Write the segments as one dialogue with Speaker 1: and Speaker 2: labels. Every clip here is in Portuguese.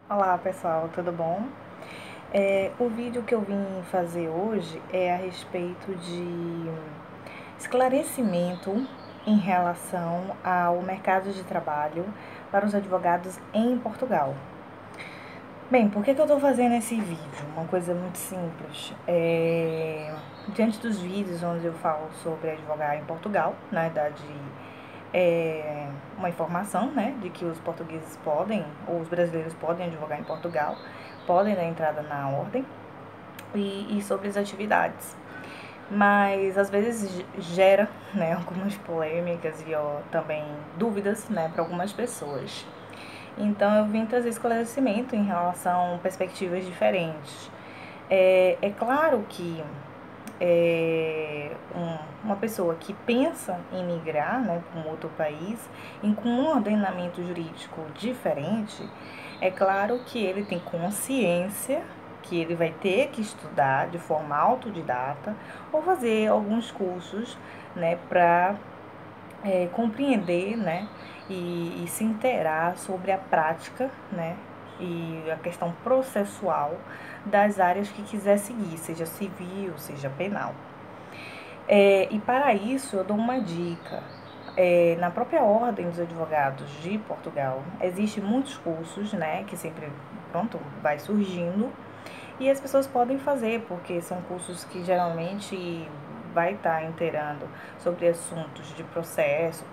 Speaker 1: Olá pessoal, tudo bom? O vídeo que eu vim fazer hoje é a respeito de esclarecimento em relação ao mercado de trabalho para os advogados em Portugal. Bem, por que eu estou fazendo esse vídeo? Uma coisa muito simples. Diante dos vídeos onde eu falo sobre advogar em Portugal, na verdade, uma informação, né, de que os portugueses podem, ou os brasileiros podem advogar em Portugal, podem dar entrada na ordem, e sobre as atividades. Mas às vezes gera, né, algumas polêmicas e também dúvidas, né, para algumas pessoas. Então eu vim trazer esclarecimento em relação a perspectivas diferentes. É claro que uma pessoa que pensa em migrar, né, para um outro país, com um ordenamento jurídico diferente, é claro que ele tem consciência que ele vai ter que estudar de forma autodidata ou fazer alguns cursos, né, para compreender, né, e se inteirar sobre a prática, né, e a questão processual das áreas que quiser seguir, seja civil, seja penal. E para isso eu dou uma dica. Na própria Ordem dos Advogados de Portugal, existem muitos cursos, né, que sempre, pronto, vai surgindo, e as pessoas podem fazer, porque são cursos que geralmente vai estar inteirando sobre assuntos de processo,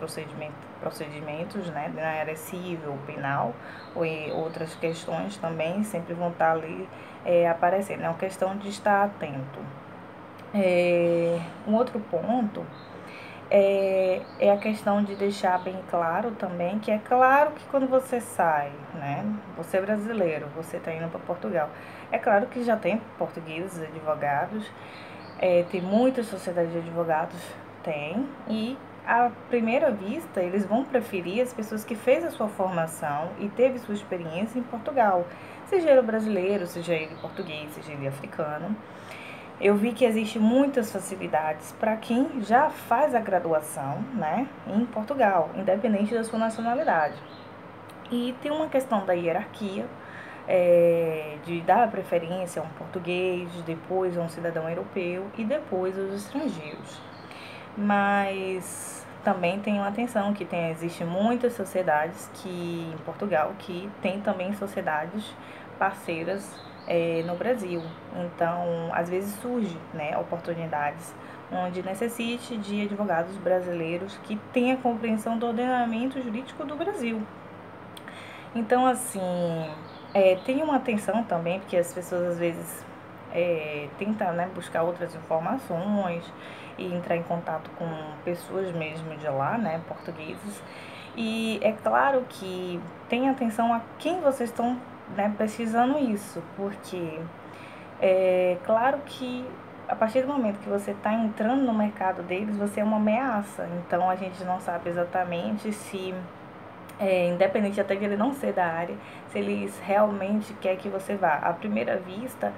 Speaker 1: procedimentos, né, na área civil, penal, ou outras questões também sempre vão estar ali aparecendo. É uma questão de estar atento. Um outro ponto é a questão de deixar bem claro também que é claro que quando você sai, né, você é brasileiro, você está indo para Portugal, é claro que já tem portugueses advogados, tem muitas sociedades de advogados, tem, e à primeira vista eles vão preferir as pessoas que fez a sua formação e teve sua experiência em Portugal, seja ele brasileiro, seja ele português, seja ele africano. Eu vi que existe muitas facilidades para quem já faz a graduação, né, em Portugal, independente da sua nacionalidade. E tem uma questão da hierarquia, de dar preferência a um português, depois a um cidadão europeu e depois aos estrangeiros. Mas também tenho atenção que existem muitas sociedades em Portugal que tem também sociedades parceiras no Brasil. Então, às vezes surge, né, oportunidades onde necessite de advogados brasileiros que tenham compreensão do ordenamento jurídico do Brasil. Então, assim, tenha uma atenção também, porque as pessoas às vezes tentam, né, buscar outras informações e entrar em contato com pessoas mesmo de lá, né, portugueses. E é claro que tenha atenção a quem vocês estão, né, pesquisando isso, porque é claro que a partir do momento que você está entrando no mercado deles, você é uma ameaça. Então a gente não sabe exatamente se independente até de ele não ser da área, se eles realmente querem que você vá. À primeira vista,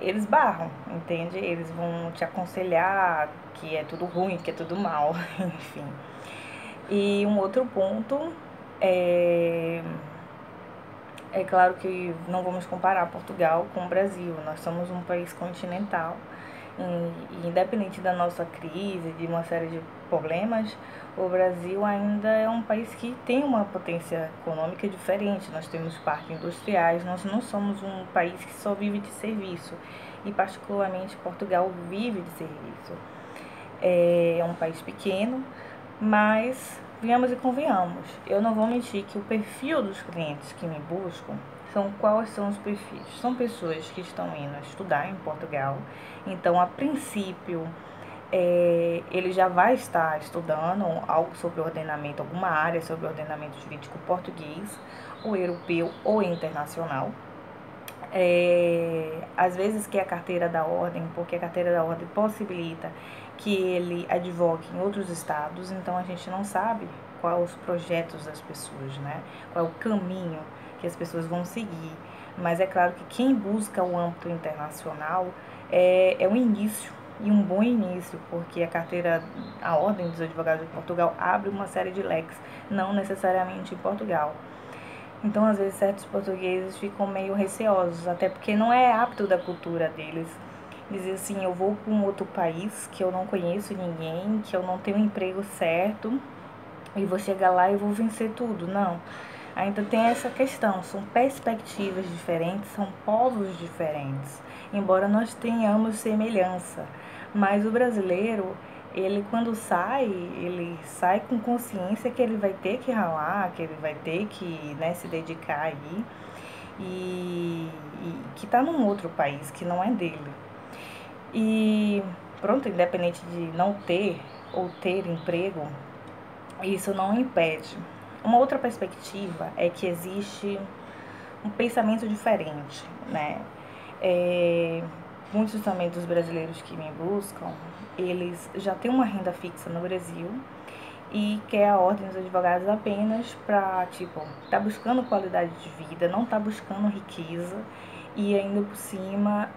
Speaker 1: eles barram, entende? Eles vão te aconselhar que é tudo ruim, que é tudo mal, enfim. E um outro ponto é claro que não vamos comparar Portugal com o Brasil. Nós somos um país continental e independente da nossa crise, de uma série de problemas, o Brasil ainda é um país que tem uma potência econômica diferente. Nós temos parques industriais, nós não somos um país que só vive de serviço. E particularmente Portugal vive de serviço. É um país pequeno, mas venhamos e convenhamos, eu não vou mentir que o perfil dos clientes que me buscam quais são os perfis? São pessoas que estão indo estudar em Portugal, então a princípio ele já vai estar estudando algo sobre ordenamento, alguma área sobre ordenamento jurídico português, ou europeu ou internacional. Às vezes que a carteira da ordem, porque a carteira da ordem possibilita que ele advogue em outros estados, então a gente não sabe quais os projetos das pessoas, né? Qual é o caminho que as pessoas vão seguir. Mas é claro que quem busca o âmbito internacional é um início, e um bom início, porque a Ordem dos Advogados de Portugal abre uma série de leques, não necessariamente em Portugal. Então, às vezes, certos portugueses ficam meio receosos, até porque não é apto da cultura deles. Dizer assim, eu vou para um outro país que eu não conheço ninguém, que eu não tenho um emprego certo, e vou chegar lá e vou vencer tudo. Não. Ainda tem essa questão, são perspectivas diferentes, são povos diferentes, embora nós tenhamos semelhança. Mas o brasileiro, ele quando sai, ele sai com consciência que ele vai ter que ralar, que ele vai ter que, né, se dedicar aí, e que está num outro país, que não é dele. E pronto, independente de não ter ou ter emprego, isso não impede. Uma outra perspectiva é que existe um pensamento diferente, né? Muitos também dos brasileiros que me buscam, eles já têm uma renda fixa no Brasil e quer a ordem dos advogados apenas para, tipo, tá buscando qualidade de vida, não tá buscando riqueza e ainda por cima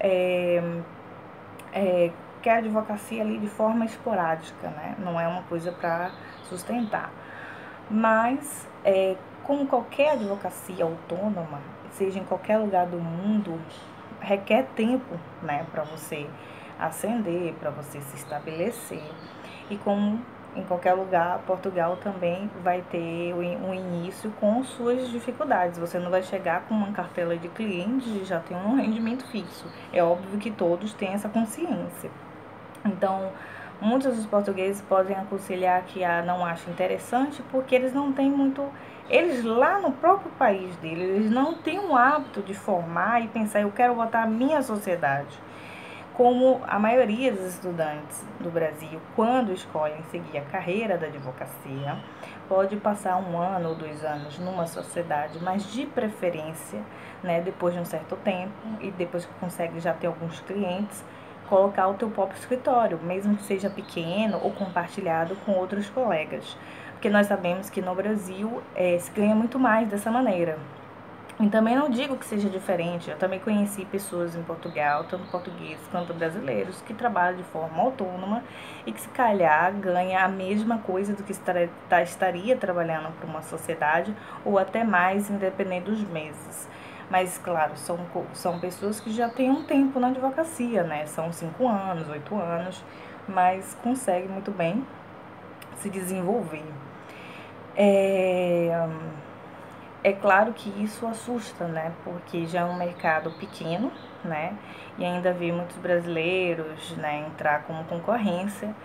Speaker 1: quer a advocacia ali de forma esporádica, né? Não é uma coisa para sustentar. Mas, como qualquer advocacia autônoma, seja em qualquer lugar do mundo, requer tempo, né, para você ascender, para você se estabelecer. E como em qualquer lugar, Portugal também vai ter um início com suas dificuldades. Você não vai chegar com uma cartela de clientes e já tem um rendimento fixo. É óbvio que todos têm essa consciência. Então, muitos dos portugueses podem aconselhar que não acham interessante porque eles não têm muito. Eles lá no próprio país deles, eles não têm o hábito de formar e pensar, eu quero botar a minha sociedade. Como a maioria dos estudantes do Brasil, quando escolhem seguir a carreira da advocacia, pode passar 1 ano ou 2 anos numa sociedade, mas de preferência, né, depois de um certo tempo e depois que consegue já ter alguns clientes, colocar o teu próprio escritório, mesmo que seja pequeno ou compartilhado com outros colegas. Porque nós sabemos que no Brasil se ganha muito mais dessa maneira. E também não digo que seja diferente, eu também conheci pessoas em Portugal, tanto portugueses quanto brasileiros, que trabalham de forma autônoma e que se calhar ganha a mesma coisa do que estaria trabalhando para uma sociedade ou até mais, independente dos meses. Mas, claro, são pessoas que já têm um tempo na advocacia, né? São 5 anos, 8 anos, mas conseguem muito bem se desenvolver. É claro que isso assusta, né? Porque já é um mercado pequeno, né? E ainda vi muitos brasileiros, né, entrar como concorrência.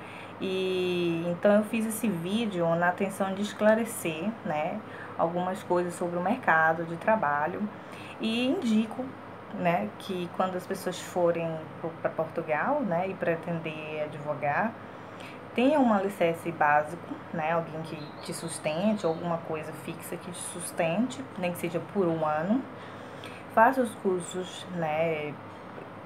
Speaker 1: E então eu fiz esse vídeo na intenção de esclarecer, né, algumas coisas sobre o mercado de trabalho e indico, né, que quando as pessoas forem para Portugal, né, e pretender advogar, tenha um alicerce básico, né? Alguém que te sustente, alguma coisa fixa que te sustente, nem que seja por 1 ano. Faça os cursos, né?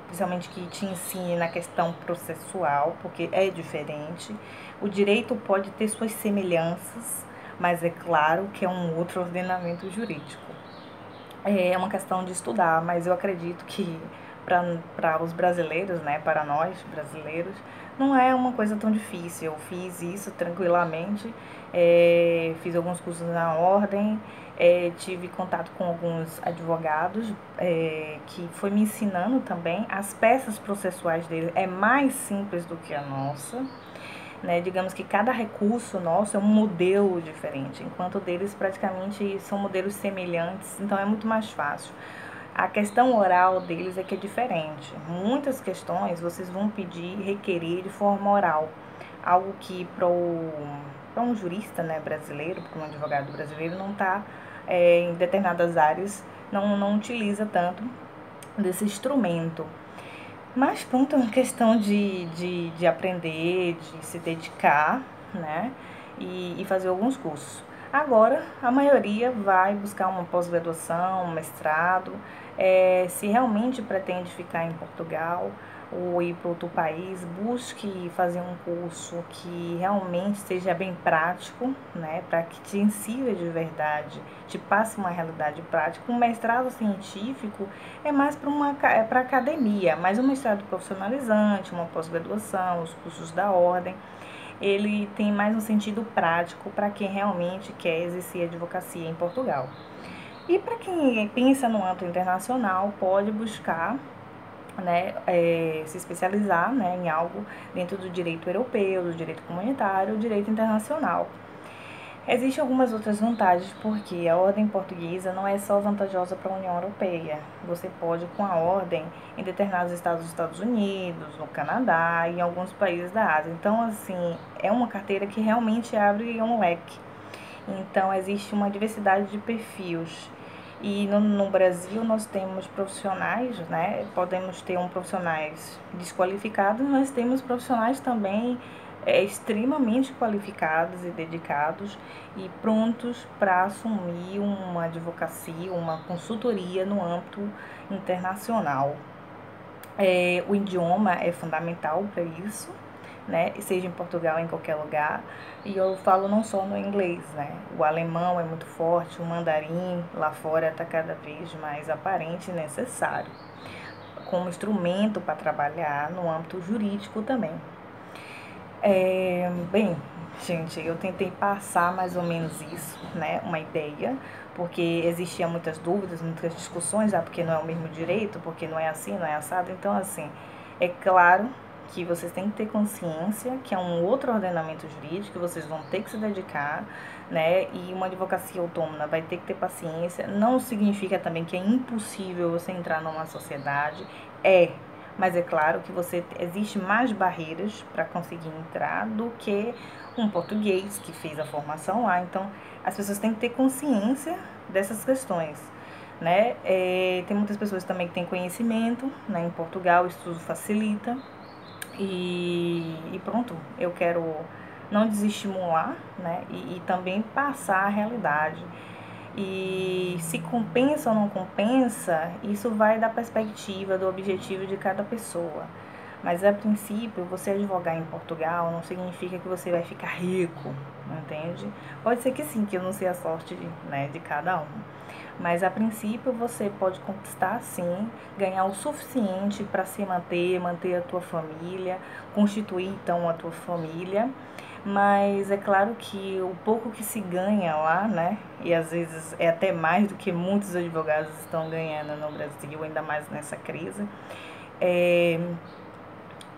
Speaker 1: Principalmente que te ensine na questão processual, porque é diferente. O direito pode ter suas semelhanças, mas é claro que é um outro ordenamento jurídico. É uma questão de estudar, mas eu acredito que para os brasileiros, né, para nós brasileiros, não é uma coisa tão difícil. Eu fiz isso tranquilamente, fiz alguns cursos na ordem, tive contato com alguns advogados que foi me ensinando também. As peças processuais dele é mais simples do que a nossa. Né? Digamos que cada recurso nosso é um modelo diferente, enquanto deles praticamente são modelos semelhantes, então é muito mais fácil. A questão oral deles é que é diferente. Muitas questões vocês vão pedir, requerer de forma oral, algo que para um jurista, né, brasileiro, para um advogado brasileiro, não está em determinadas áreas, não utiliza tanto desse instrumento. Mas pronto, é uma questão de aprender, de se dedicar, né? E fazer alguns cursos. Agora, a maioria vai buscar uma pós-graduação, um mestrado, se realmente pretende ficar em Portugal ou ir para outro país, busque fazer um curso que realmente seja bem prático, né, para que te ensine de verdade, te passe uma realidade prática. Um mestrado científico é mais para academia, mas um mestrado profissionalizante, uma pós-graduação, os cursos da ordem, ele tem mais um sentido prático para quem realmente quer exercer advocacia em Portugal. E para quem pensa no âmbito internacional, pode buscar, né, se especializar, né, em algo dentro do direito europeu, do direito comunitário, do direito internacional. Existem algumas outras vantagens, porque a ordem portuguesa não é só vantajosa para a União Europeia. Você pode, com a ordem, em determinados estados dos Estados Unidos, no Canadá e em alguns países da Ásia. Então, assim, é uma carteira que realmente abre um leque. Então, existe uma diversidade de perfis. E no Brasil nós temos profissionais, né? Podemos ter profissionais desqualificados, mas temos profissionais também extremamente qualificados e dedicados e prontos para assumir uma advocacia, uma consultoria no âmbito internacional. O idioma é fundamental para isso, né? Seja em Portugal, em qualquer lugar. E eu falo não só no inglês, né? O alemão é muito forte, o mandarim lá fora está cada vez mais aparente e necessário, como instrumento para trabalhar no âmbito jurídico também. Bem, gente, eu tentei passar mais ou menos isso, né? Uma ideia, porque existiam muitas dúvidas, muitas discussões, porque não é o mesmo direito, porque não é assim, não é assado. Então, assim, é claro que vocês têm que ter consciência que é um outro ordenamento jurídico, que vocês vão ter que se dedicar, né? E uma advocacia autônoma vai ter que ter paciência. Não significa também que é impossível você entrar numa sociedade. Mas é claro que existe mais barreiras para conseguir entrar do que um português que fez a formação lá. Então, as pessoas têm que ter consciência dessas questões, né? Tem muitas pessoas também que têm conhecimento, né? Em Portugal isso tudo facilita. E pronto, eu quero não desestimular, né? E também passar a realidade. E se compensa ou não compensa, isso vai da perspectiva, do objetivo de cada pessoa. Mas a princípio, você advogar em Portugal não significa que você vai ficar rico, entende? Pode ser que sim, que eu não sei a sorte, né, de cada um. Mas a princípio você pode conquistar sim, ganhar o suficiente para se manter a tua família, constituir então a tua família. Mas é claro que o pouco que se ganha lá, né? E às vezes é até mais do que muitos advogados estão ganhando no Brasil, ainda mais nessa crise,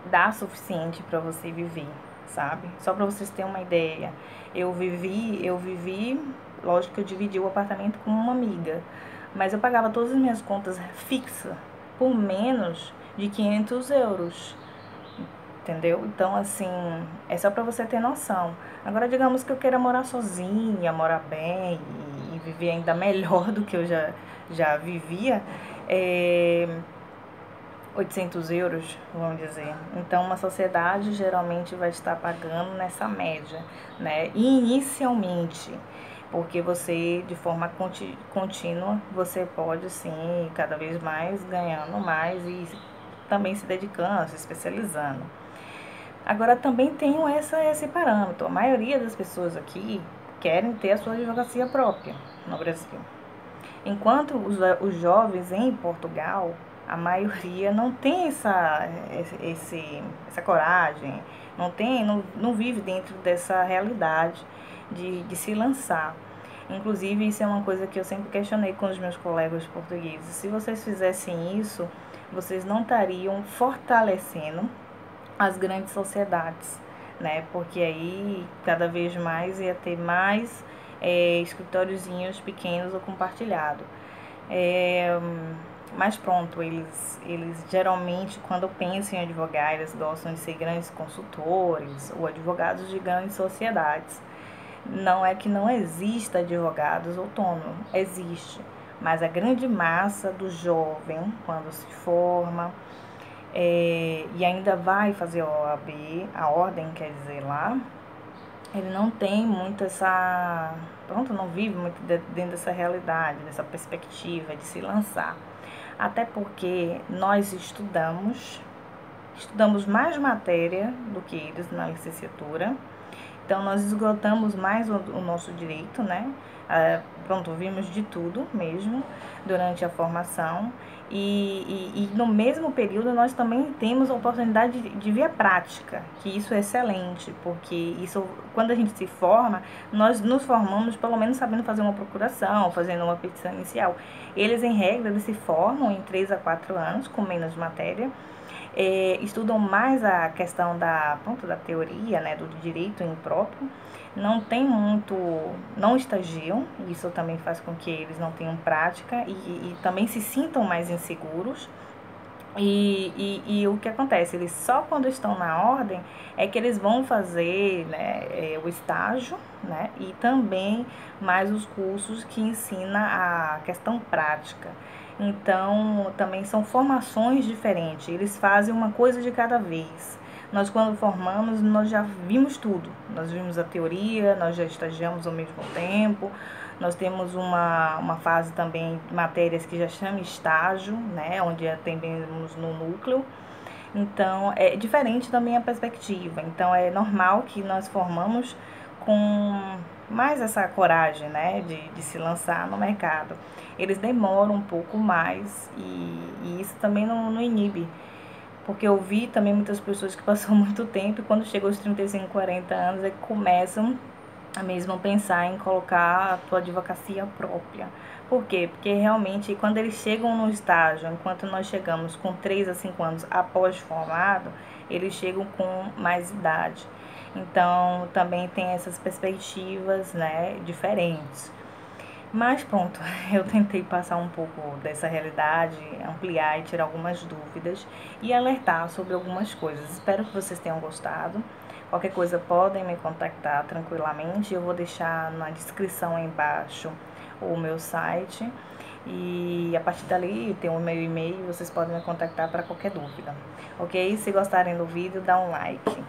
Speaker 1: dá suficiente para você viver, sabe? Só para vocês terem uma ideia, eu vivi, lógico que eu dividi o apartamento com uma amiga, mas eu pagava todas as minhas contas fixas por menos de 500 euros. Entendeu? Então, assim, é só pra você ter noção. Agora, digamos que eu queira morar sozinha, morar bem e viver ainda melhor do que eu já vivia, 800 euros, vamos dizer. Então, uma sociedade geralmente vai estar pagando nessa média, né? Inicialmente, porque você, de forma contínua, você pode, sim, cada vez mais ganhando mais e também se dedicando, se especializando. Agora, também tenho esse parâmetro. A maioria das pessoas aqui querem ter a sua advocacia própria no Brasil. Enquanto os jovens em Portugal, a maioria não tem essa coragem, não vive dentro dessa realidade de se lançar. Inclusive, isso é uma coisa que eu sempre questionei com os meus colegas portugueses. Se vocês fizessem isso, vocês não estariam fortalecendo as grandes sociedades, né? Porque aí cada vez mais ia ter mais escritóriozinhos pequenos ou compartilhados. Mas pronto, eles geralmente, quando pensam em advogar, eles gostam de ser grandes consultores ou advogados de grandes sociedades. Não é que não exista advogados autônomos, existe. Mas a grande massa do jovem, quando se forma, e ainda vai fazer a OAB, a ordem quer dizer lá, ele não tem muito não vive muito dentro dessa realidade, dessa perspectiva de se lançar. Até porque nós estudamos mais matéria do que eles na licenciatura, então nós esgotamos mais o nosso direito, né? Vimos de tudo mesmo durante a formação. E no mesmo período nós também temos a oportunidade de via prática, que isso é excelente, porque isso, quando a gente se forma, nós nos formamos pelo menos sabendo fazer uma procuração, fazendo uma petição inicial. Eles, em regra, eles se formam em 3 a 4 anos, com menos matéria, estudam mais a questão da teoria, né, do direito em próprio, não estagiam, isso também faz com que eles não tenham prática e também se sintam mais inseguros. E o que acontece? Eles só quando estão na ordem é que eles vão fazer, né, o estágio, né, e também mais os cursos que ensina a questão prática. Então, também são formações diferentes, eles fazem uma coisa de cada vez. Nós, quando formamos, nós já vimos tudo. Nós vimos a teoria, nós já estagiamos ao mesmo tempo. Nós temos uma fase também de matérias que já chama estágio, né, onde atendemos no núcleo. Então, é diferente também a perspectiva. Então, é normal que nós formamos com mais essa coragem, né, de se lançar no mercado. Eles demoram um pouco mais e isso também não inibe. Porque eu vi também muitas pessoas que passam muito tempo e quando chegam aos 35, 40 anos é que começam a mesmo pensar em colocar a tua advocacia própria. Por quê? Porque realmente quando eles chegam no estágio, enquanto nós chegamos com 3 a 5 anos após formado, eles chegam com mais idade. Então também tem essas perspectivas, né, diferentes. Mas pronto, eu tentei passar um pouco dessa realidade, ampliar e tirar algumas dúvidas e alertar sobre algumas coisas. Espero que vocês tenham gostado. Qualquer coisa podem me contactar tranquilamente. Eu vou deixar na descrição aí embaixo o meu site. E a partir dali tem o meu e-mail, vocês podem me contactar para qualquer dúvida. Ok? Se gostarem do vídeo, dá um like.